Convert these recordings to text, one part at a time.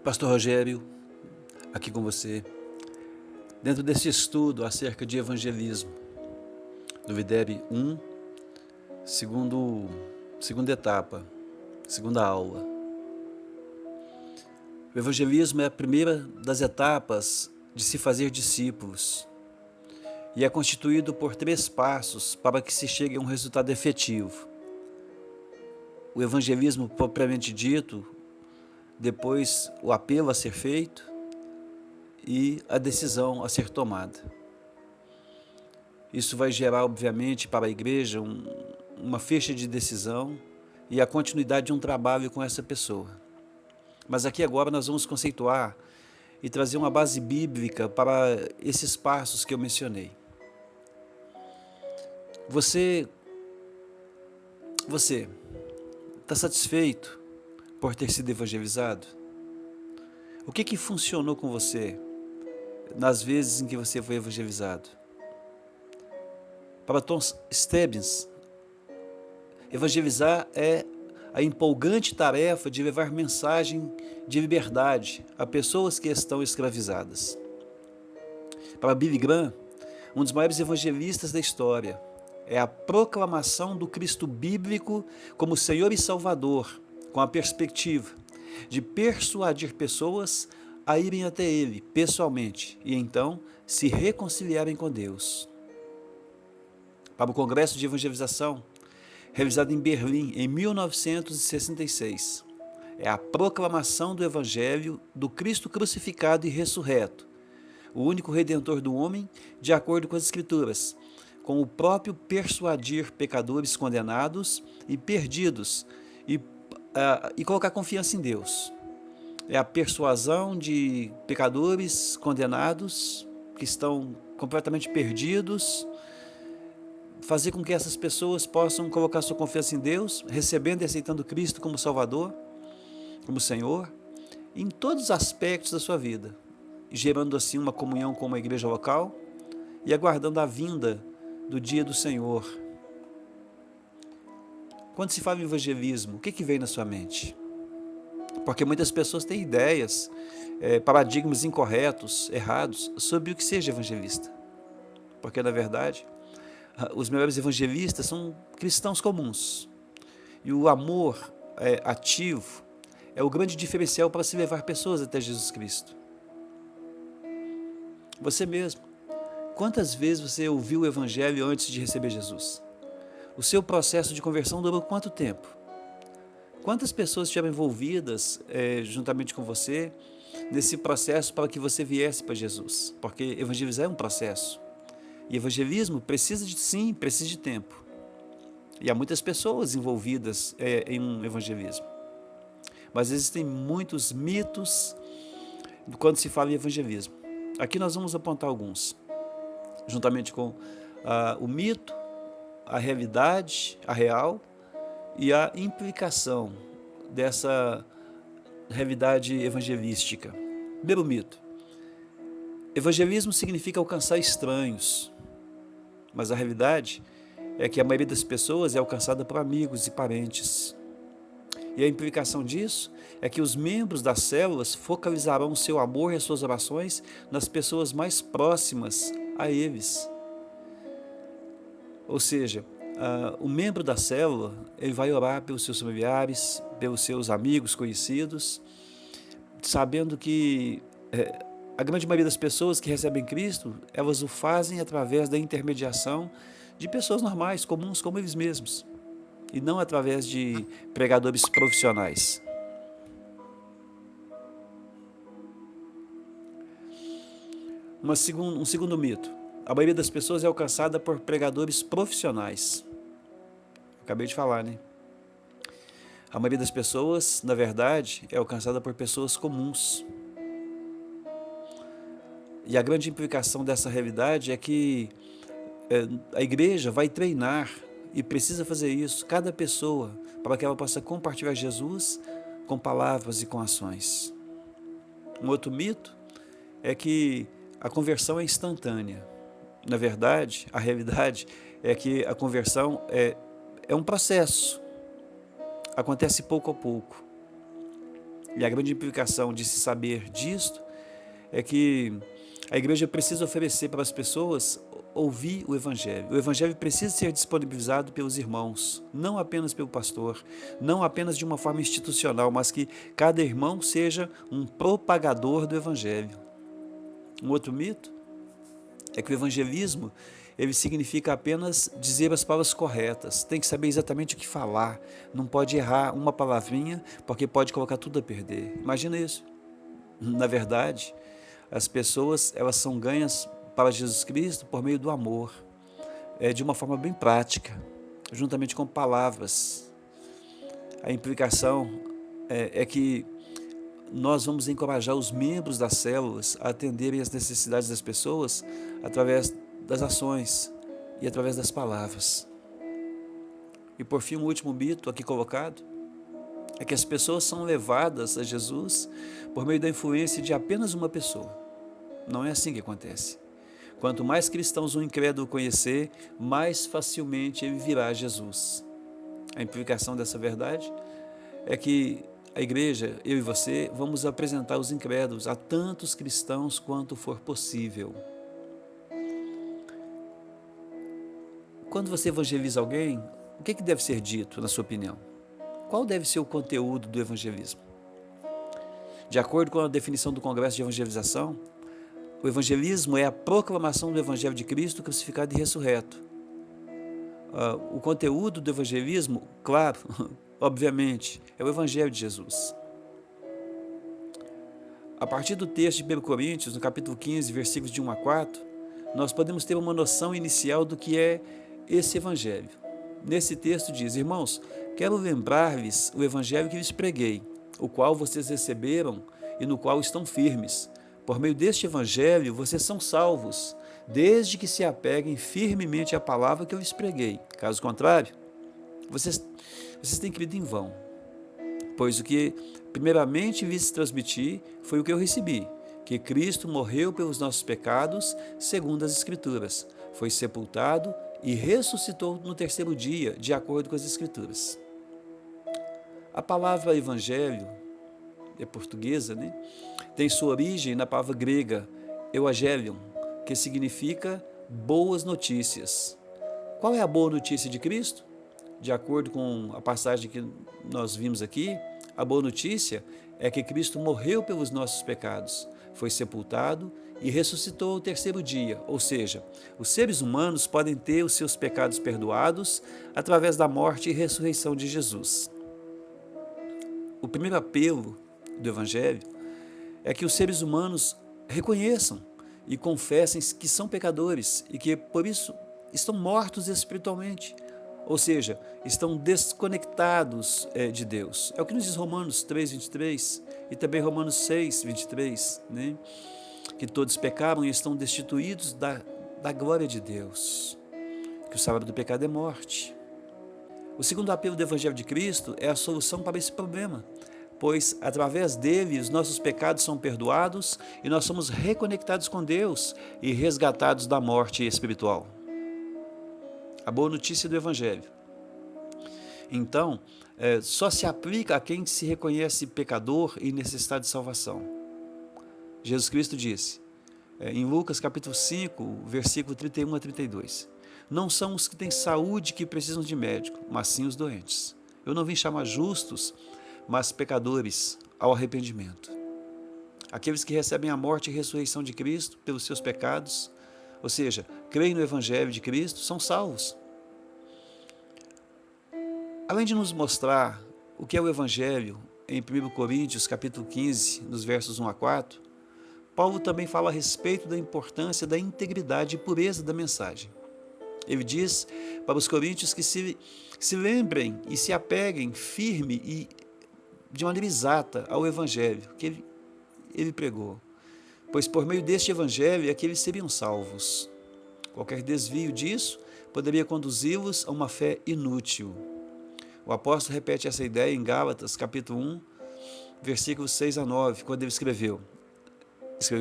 Pastor Rogério, aqui com você, dentro desse estudo acerca de evangelismo, do VDEB 1, segunda etapa, segunda aula. O evangelismo é a primeira das etapas de se fazer discípulos e é constituído por 3 passos para que se chegue a um resultado efetivo. O evangelismo propriamente dito, depois o apelo a ser feito e a decisão a ser tomada. Isso vai gerar, obviamente, para a igreja uma ficha de decisão e a continuidade de um trabalho com essa pessoa. Mas aqui agora nós vamos conceituar e trazer uma base bíblica para esses passos que eu mencionei. Você está satisfeito por ter sido evangelizado? O que funcionou com você nas vezes em que você foi evangelizado? Para Tom Stebbins, evangelizar é a empolgante tarefa de levar mensagem de liberdade a pessoas que estão escravizadas. Para Billy Graham, um dos maiores evangelistas da história, é a proclamação do Cristo bíblico como Senhor e Salvador, com a perspectiva de persuadir pessoas a irem até Ele pessoalmente e então se reconciliarem com Deus. Para o Congresso de Evangelização, realizado em Berlim em 1966, é a proclamação do Evangelho do Cristo crucificado e ressurreto, o único Redentor do homem, de acordo com as Escrituras, com o próprio persuadir pecadores condenados e perdidos e colocar confiança em Deus. É a persuasão de pecadores condenados que estão completamente perdidos, fazer com que essas pessoas possam colocar sua confiança em Deus, recebendo e aceitando Cristo como Salvador, como Senhor, em todos os aspectos da sua vida, gerando assim uma comunhão com uma igreja local e aguardando a vinda do dia do Senhor. Quando se fala em evangelismo, o que vem na sua mente? Porque muitas pessoas têm ideias, paradigmas incorretos, errados, sobre o que seja evangelista. Porque, na verdade, os melhores evangelistas são cristãos comuns. E o amor ativo é o grande diferencial para se levar pessoas até Jesus Cristo. Você mesmo. Quantas vezes você ouviu o Evangelho antes de receber Jesus? O seu processo de conversão durou quanto tempo? Quantas pessoas estiveram envolvidas juntamente com você nesse processo para que você viesse para Jesus? Porque evangelizar é um processo. E evangelismo precisa de tempo. E há muitas pessoas envolvidas em um evangelismo. Mas existem muitos mitos quando se fala em evangelismo. Aqui nós vamos apontar alguns. Juntamente com o mito, a realidade, a real e a implicação dessa realidade evangelística. Primeiro mito. Evangelismo significa alcançar estranhos, mas a realidade é que a maioria das pessoas é alcançada por amigos e parentes. E a implicação disso é que os membros das células focalizarão o seu amor e as suas orações nas pessoas mais próximas a eles. Ou seja, o membro da célula, ele vai orar pelos seus familiares, pelos seus amigos, conhecidos, sabendo que a grande maioria das pessoas que recebem Cristo, elas o fazem através da intermediação de pessoas normais, comuns como eles mesmos, e não através de pregadores profissionais. Um segundo mito. A maioria das pessoas é alcançada por pregadores profissionais. Acabei de falar, né? A maioria das pessoas, na verdade, é alcançada por pessoas comuns. E a grande implicação dessa realidade é que a igreja vai treinar, e precisa fazer isso, cada pessoa, para que ela possa compartilhar Jesus com palavras e com ações. Um outro mito é que a conversão é instantânea. Na verdade, a realidade é que a conversão é um processo, acontece pouco a pouco. E a grande implicação de se saber disto é que a igreja precisa oferecer para as pessoas ouvir o Evangelho. O Evangelho precisa ser disponibilizado pelos irmãos, não apenas pelo pastor, não apenas de uma forma institucional, mas que cada irmão seja um propagador do Evangelho. Um outro mito é que o evangelismo, ele significa apenas dizer as palavras corretas, tem que saber exatamente o que falar, não pode errar uma palavrinha, porque pode colocar tudo a perder. Imagina isso. Na verdade, as pessoas, elas são ganhas para Jesus Cristo por meio do amor, de uma forma bem prática, juntamente com palavras. A implicação é que nós vamos encorajar os membros das células a atenderem às necessidades das pessoas através das ações e através das palavras. E por fim, um último mito aqui colocado é que as pessoas são levadas a Jesus por meio da influência de apenas uma pessoa. Não é assim que acontece. Quanto mais cristãos um incrédulo conhecer, mais facilmente ele virá a Jesus. A implicação dessa verdade é que a igreja, eu e você, vamos apresentar os incrédulos a tantos cristãos quanto for possível. Quando você evangeliza alguém, o que deve ser dito, na sua opinião? Qual deve ser o conteúdo do evangelismo? De acordo com a definição do Congresso de Evangelização, o evangelismo é a proclamação do Evangelho de Cristo crucificado e ressurreto. O conteúdo do evangelismo, claro, obviamente, é o Evangelho de Jesus. A partir do texto de 1 Coríntios, no capítulo 15, versículos de 1 a 4, nós podemos ter uma noção inicial do que é esse Evangelho. Nesse texto diz: irmãos, quero lembrar-lhes o Evangelho que lhes preguei, o qual vocês receberam e no qual estão firmes. Por meio deste Evangelho, vocês são salvos, desde que se apeguem firmemente à palavra que eu lhes preguei. Caso contrário, vocês têm crido em vão. Pois o que primeiramente lhes transmiti foi o que eu recebi, que Cristo morreu pelos nossos pecados, segundo as Escrituras, foi sepultado e ressuscitou no terceiro dia, de acordo com as Escrituras. A palavra evangelho, é portuguesa, né? Tem sua origem na palavra grega euangelion, que significa boas notícias. Qual é a boa notícia de Cristo? De acordo com a passagem que nós vimos aqui, a boa notícia é que Cristo morreu pelos nossos pecados, foi sepultado e ressuscitou ao terceiro dia, ou seja, os seres humanos podem ter os seus pecados perdoados através da morte e ressurreição de Jesus. O primeiro apelo do Evangelho é que os seres humanos reconheçam e confessem que são pecadores e que, por isso, estão mortos espiritualmente, ou seja, estão desconectados de Deus. É o que nos diz Romanos 3, 23 e também Romanos 6, 23, né? Que todos pecaram e estão destituídos da glória de Deus, que o salário do pecado é morte. O segundo apelo do Evangelho de Cristo é a solução para esse problema, pois através dele os nossos pecados são perdoados e nós somos reconectados com Deus e resgatados da morte espiritual. A boa notícia do Evangelho. Então, só se aplica a quem se reconhece pecador e necessitado de salvação. Jesus Cristo disse, em Lucas capítulo 5, versículo 31 a 32, não são os que têm saúde que precisam de médico, mas sim os doentes. Eu não vim chamar justos, mas pecadores ao arrependimento. Aqueles que recebem a morte e ressurreição de Cristo pelos seus pecados, ou seja, creem no Evangelho de Cristo, são salvos. Além de nos mostrar o que é o Evangelho, em 1 Coríntios capítulo 15, nos versos 1 a 4, Paulo também fala a respeito da importância da integridade e pureza da mensagem. Ele diz para os coríntios que se lembrem e se apeguem firme e de maneira exata ao Evangelho que ele pregou, pois por meio deste Evangelho é que eles seriam salvos. Qualquer desvio disso poderia conduzi-los a uma fé inútil. O apóstolo repete essa ideia em Gálatas, capítulo 1, versículos 6 a 9, quando ele escreveu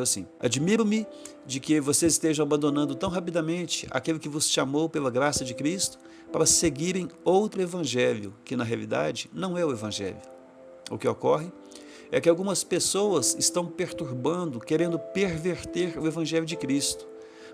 assim: admiro-me de que vocês estejam abandonando tão rapidamente aquele que vos chamou pela graça de Cristo para seguirem outro evangelho, que na realidade não é o evangelho. O que ocorre é que algumas pessoas estão perturbando, querendo perverter o Evangelho de Cristo.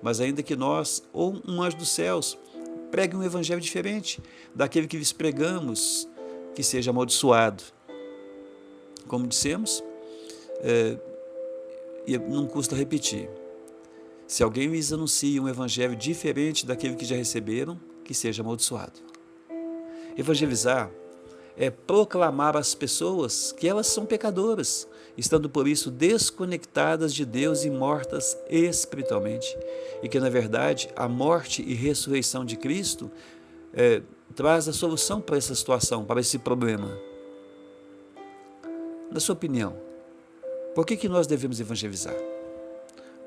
Mas ainda que nós, ou um anjo dos céus, pregue um Evangelho diferente daquele que lhes pregamos, que seja amaldiçoado. Como dissemos, e não custa repetir, se alguém lhes anuncia um Evangelho diferente daquele que já receberam, que seja amaldiçoado. Evangelizar é proclamar às pessoas que elas são pecadoras, estando por isso desconectadas de Deus e mortas espiritualmente, e que na verdade a morte e ressurreição de Cristo traz a solução para essa situação, para esse problema. Na sua opinião, por que nós devemos evangelizar?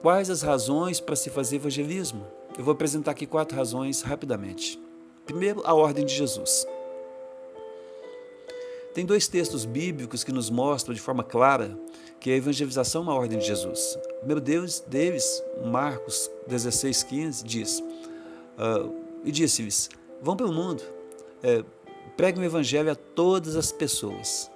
Quais as razões para se fazer evangelismo? Eu vou apresentar aqui 4 razões rapidamente. Primeiro, a ordem de Jesus. Tem 2 textos bíblicos que nos mostram de forma clara que a evangelização é uma ordem de Jesus. O primeiro deles, Marcos 16,15, diz, e disse-lhes, vão pelo mundo, preguem o evangelho a todas as pessoas.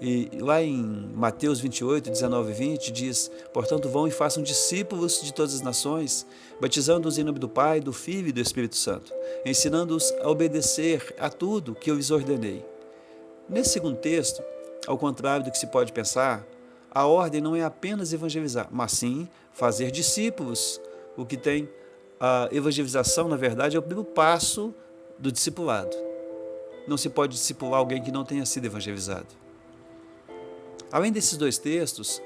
E lá em Mateus 28, 19 e 20, diz, portanto, vão e façam discípulos de todas as nações, batizando-os em nome do Pai, do Filho e do Espírito Santo, ensinando-os a obedecer a tudo que eu lhes ordenei. Nesse segundo texto, ao contrário do que se pode pensar, a ordem não é apenas evangelizar, mas sim fazer discípulos. O que tem a evangelização, na verdade, é o primeiro passo do discipulado. Não se pode discipular alguém que não tenha sido evangelizado. Além desses 2 textos,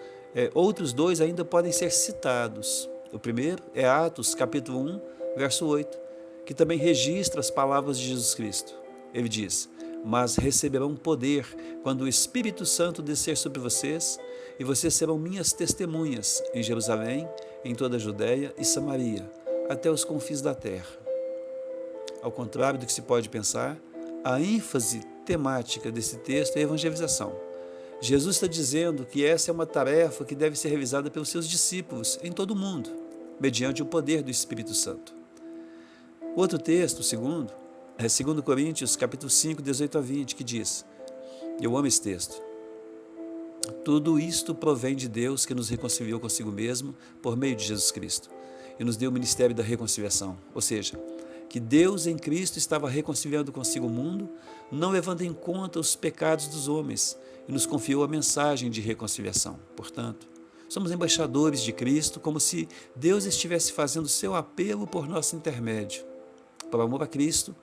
outros 2 ainda podem ser citados. O primeiro é Atos, capítulo 1, verso 8, que também registra as palavras de Jesus Cristo. Ele diz, mas receberão poder quando o Espírito Santo descer sobre vocês, e vocês serão minhas testemunhas em Jerusalém, em toda a Judéia e Samaria, até os confins da terra. Ao contrário do que se pode pensar, a ênfase temática desse texto é a evangelização. Jesus está dizendo que essa é uma tarefa que deve ser realizada pelos seus discípulos em todo o mundo, mediante o poder do Espírito Santo. O outro texto, segundo, é 2 Coríntios, capítulo 5, 18 a 20, que diz, eu amo esse texto, tudo isto provém de Deus que nos reconciliou consigo mesmo por meio de Jesus Cristo e nos deu o ministério da reconciliação, ou seja, que Deus em Cristo estava reconciliando consigo o mundo, não levando em conta os pecados dos homens, e nos confiou a mensagem de reconciliação. Portanto, somos embaixadores de Cristo, como se Deus estivesse fazendo seu apelo por nosso intermédio. Por amor a Cristo,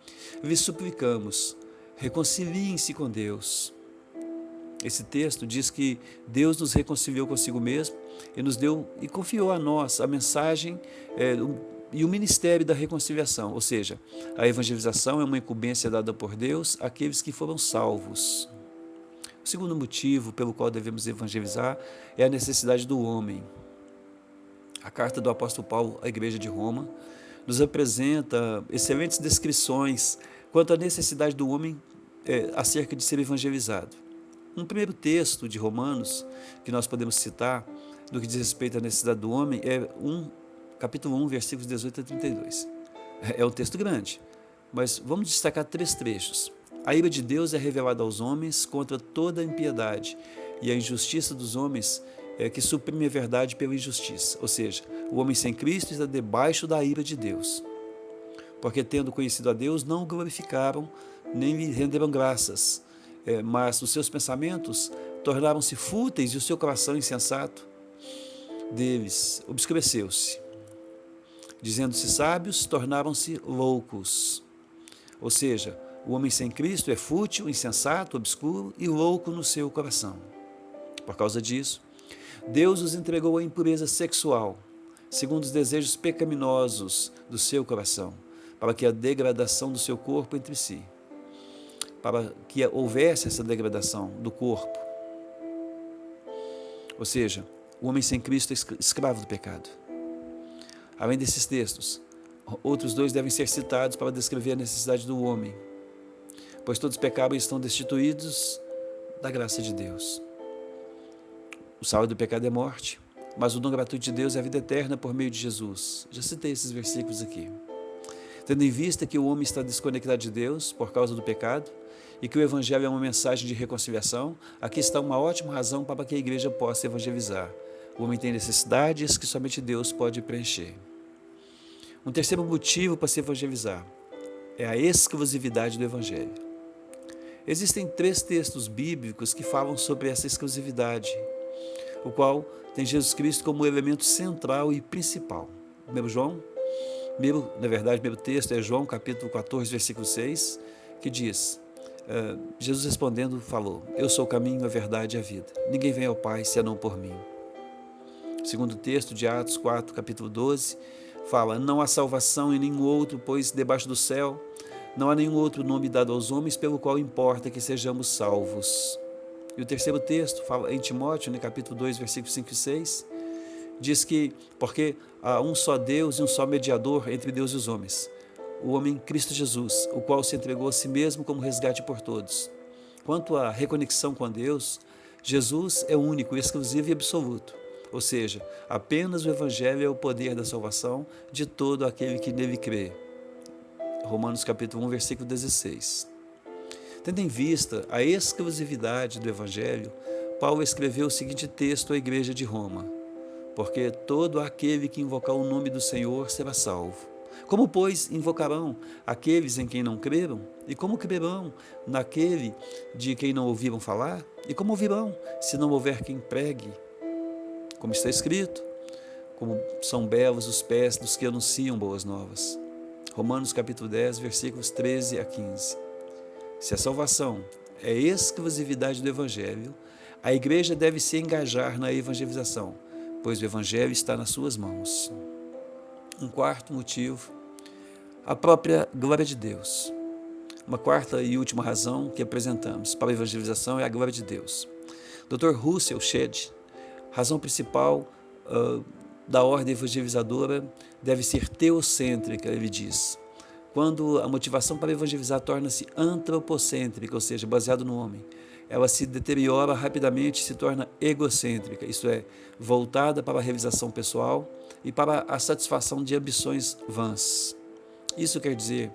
lhes suplicamos, reconciliem-se com Deus. Esse texto diz que Deus nos reconciliou consigo mesmo e nos deu e confiou a nós a mensagem e o ministério da reconciliação, ou seja, a evangelização é uma incumbência dada por Deus àqueles que foram salvos. O segundo motivo pelo qual devemos evangelizar é a necessidade do homem. A carta do apóstolo Paulo à igreja de Roma nos apresenta excelentes descrições quanto à necessidade do homem acerca de ser evangelizado. Um primeiro texto de Romanos que nós podemos citar no que diz respeito à necessidade do homem é capítulo 1, versículos 18 a 32. É um texto grande, mas vamos destacar 3 trechos. A ira de Deus é revelada aos homens contra toda a impiedade e a injustiça dos homens que suprime a verdade pela injustiça. Ou seja, o homem sem Cristo está debaixo da ira de Deus. Porque tendo conhecido a Deus, não o glorificaram, nem lhe renderam graças, mas os seus pensamentos tornaram-se fúteis e o seu coração insensato deles obscureceu-se. Dizendo-se sábios, tornaram-se loucos. Ou seja, o homem sem Cristo é fútil, insensato, obscuro e louco no seu coração. Por causa disso, Deus os entregou à impureza sexual, segundo os desejos pecaminosos do seu coração, para que a degradação do seu corpo entre si, para que houvesse essa degradação do corpo. Ou seja, o homem sem Cristo é escravo do pecado. Além desses textos, outros 2 devem ser citados para descrever a necessidade do homem, pois todos pecaram e estão destituídos da graça de Deus. O salário do pecado é morte, mas o dom gratuito de Deus é a vida eterna por meio de Jesus. Já citei esses versículos aqui. Tendo em vista que o homem está desconectado de Deus por causa do pecado e que o Evangelho é uma mensagem de reconciliação, aqui está uma ótima razão para que a igreja possa evangelizar. O homem tem necessidades que somente Deus pode preencher. Um terceiro motivo para se evangelizar é a exclusividade do Evangelho. Existem 3 textos bíblicos que falam sobre essa exclusividade, o qual tem Jesus Cristo como elemento central e principal. Primeiro texto é João capítulo 14, versículo 6, que diz, Jesus respondendo falou, eu sou o caminho, a verdade e a vida. Ninguém vem ao Pai senão por mim. Segundo texto de Atos 4, capítulo 12, fala, não há salvação em nenhum outro, pois debaixo do céu não há nenhum outro nome dado aos homens pelo qual importa que sejamos salvos. E o terceiro texto fala em Timóteo, no capítulo 2, versículos 5 e 6, diz que porque há um só Deus e um só mediador entre Deus e os homens, o homem Cristo Jesus, o qual se entregou a si mesmo como resgate por todos. Quanto à reconexão com Deus, Jesus é único, exclusivo e absoluto. Ou seja, apenas o Evangelho é o poder da salvação de todo aquele que nele crê. Romanos capítulo 1, versículo 16. Tendo em vista a exclusividade do Evangelho, Paulo escreveu o seguinte texto à igreja de Roma, porque todo aquele que invocar o nome do Senhor será salvo. Como, pois, invocarão aqueles em quem não creram? E como crerão naquele de quem não ouviram falar? E como ouvirão, se não houver quem pregue? Como está escrito, como são belos os pés dos que anunciam boas novas. Romanos capítulo 10, versículos 13 a 15. Se a salvação é exclusividade do Evangelho, a igreja deve se engajar na evangelização, pois o Evangelho está nas suas mãos. Um quarto motivo, a própria glória de Deus. Uma quarta e última razão que apresentamos para a evangelização é a glória de Deus. Dr. Russell Shedd, razão principal da ordem evangelizadora deve ser teocêntrica, ele diz. Quando a motivação para evangelizar torna-se antropocêntrica, ou seja, baseada no homem, ela se deteriora rapidamente e se torna egocêntrica, isto é, voltada para a realização pessoal e para a satisfação de ambições vãs. Isso quer dizer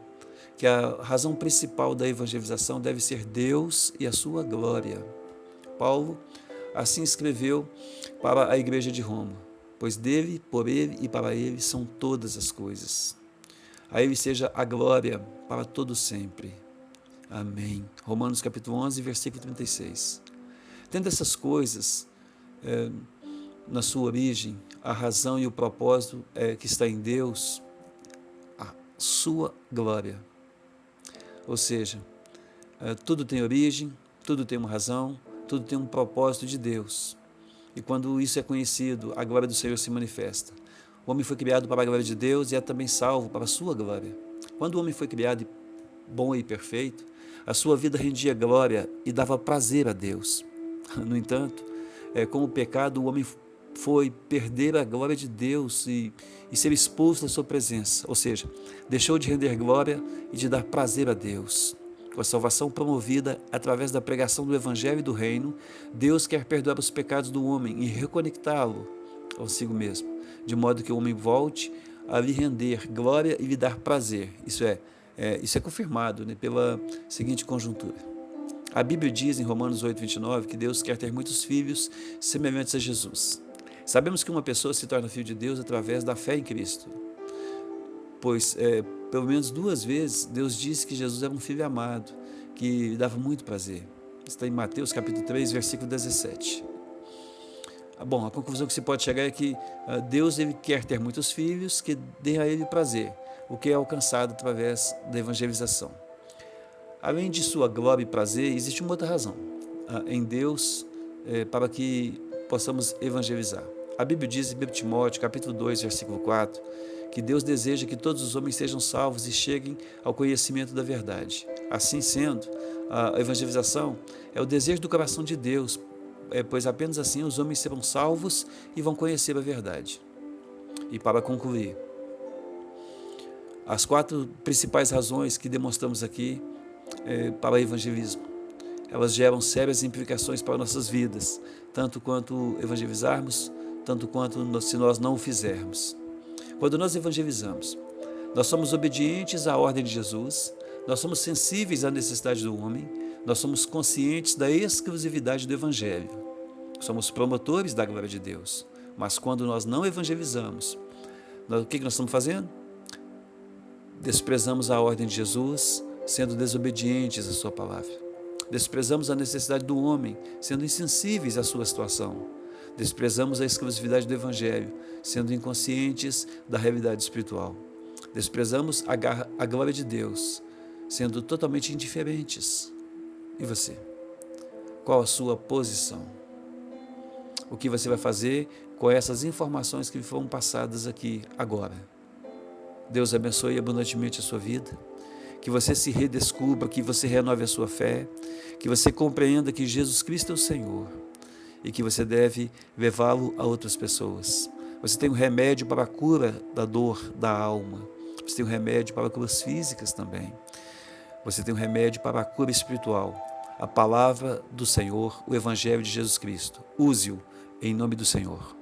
que a razão principal da evangelização deve ser Deus e a sua glória. Paulo assim escreveu para a igreja de Roma, pois dele, por ele e para ele são todas as coisas. A ele seja a glória para todo sempre. Amém. Romanos capítulo 11, versículo 36. Tendo essas coisas na sua origem, a razão e o propósito que está em Deus, a sua glória. Ou seja, tudo tem origem, tudo tem uma razão, tudo tem um propósito de Deus. E quando isso é conhecido, a glória do Senhor se manifesta. O homem foi criado para a glória de Deus e é também salvo para a sua glória. Quando o homem foi criado bom e perfeito, a sua vida rendia glória e dava prazer a Deus. No entanto, com o pecado, o homem foi perder a glória de Deus e ser expulso da sua presença. Ou seja, deixou de render glória e de dar prazer a Deus. Com a salvação promovida através da pregação do Evangelho e do Reino, Deus quer perdoar os pecados do homem e reconectá-lo consigo mesmo, de modo que o homem volte a lhe render glória e lhe dar prazer. Isso é confirmado, né, pela seguinte conjuntura. A Bíblia diz em Romanos 8, 29 que Deus quer ter muitos filhos semelhantes a Jesus. Sabemos que uma pessoa se torna filho de Deus através da fé em Cristo, pois pelo menos 2 vezes Deus disse que Jesus era um filho amado, que lhe dava muito prazer. Está em Mateus capítulo 3, versículo 17. Bom, a conclusão que se pode chegar é que Deus ele quer ter muitos filhos que dêem a ele prazer, o que é alcançado através da evangelização. Além de sua glória e prazer, existe uma outra razão em Deus para que possamos evangelizar. A Bíblia diz em 1 Timóteo capítulo 2, versículo 4, que Deus deseja que todos os homens sejam salvos e cheguem ao conhecimento da verdade. Assim sendo, a evangelização é o desejo do coração de Deus, pois apenas assim os homens serão salvos e vão conhecer a verdade. E para concluir, as 4 principais razões que demonstramos aqui para o evangelismo, elas geram sérias implicações para nossas vidas, tanto quanto evangelizarmos, tanto quanto se nós não o fizermos. Quando nós evangelizamos, nós somos obedientes à ordem de Jesus, nós somos sensíveis à necessidade do homem, nós somos conscientes da exclusividade do Evangelho. Somos promotores da glória de Deus. Mas quando nós não evangelizamos, o que nós estamos fazendo? Desprezamos a ordem de Jesus, sendo desobedientes à sua palavra. Desprezamos a necessidade do homem, sendo insensíveis à sua situação. Desprezamos a exclusividade do Evangelho, sendo inconscientes da realidade espiritual. Desprezamos a glória de Deus, sendo totalmente indiferentes. E você? Qual a sua posição? O que você vai fazer com essas informações que foram passadas aqui agora? Deus abençoe abundantemente a sua vida, que você se redescubra, que você renove a sua fé, que você compreenda que Jesus Cristo é o Senhor e que você deve levá-lo a outras pessoas. Você tem um remédio para a cura da dor da alma, você tem um remédio para curas físicas também, você tem um remédio para a cura espiritual, a palavra do Senhor, o Evangelho de Jesus Cristo. Use-o em nome do Senhor.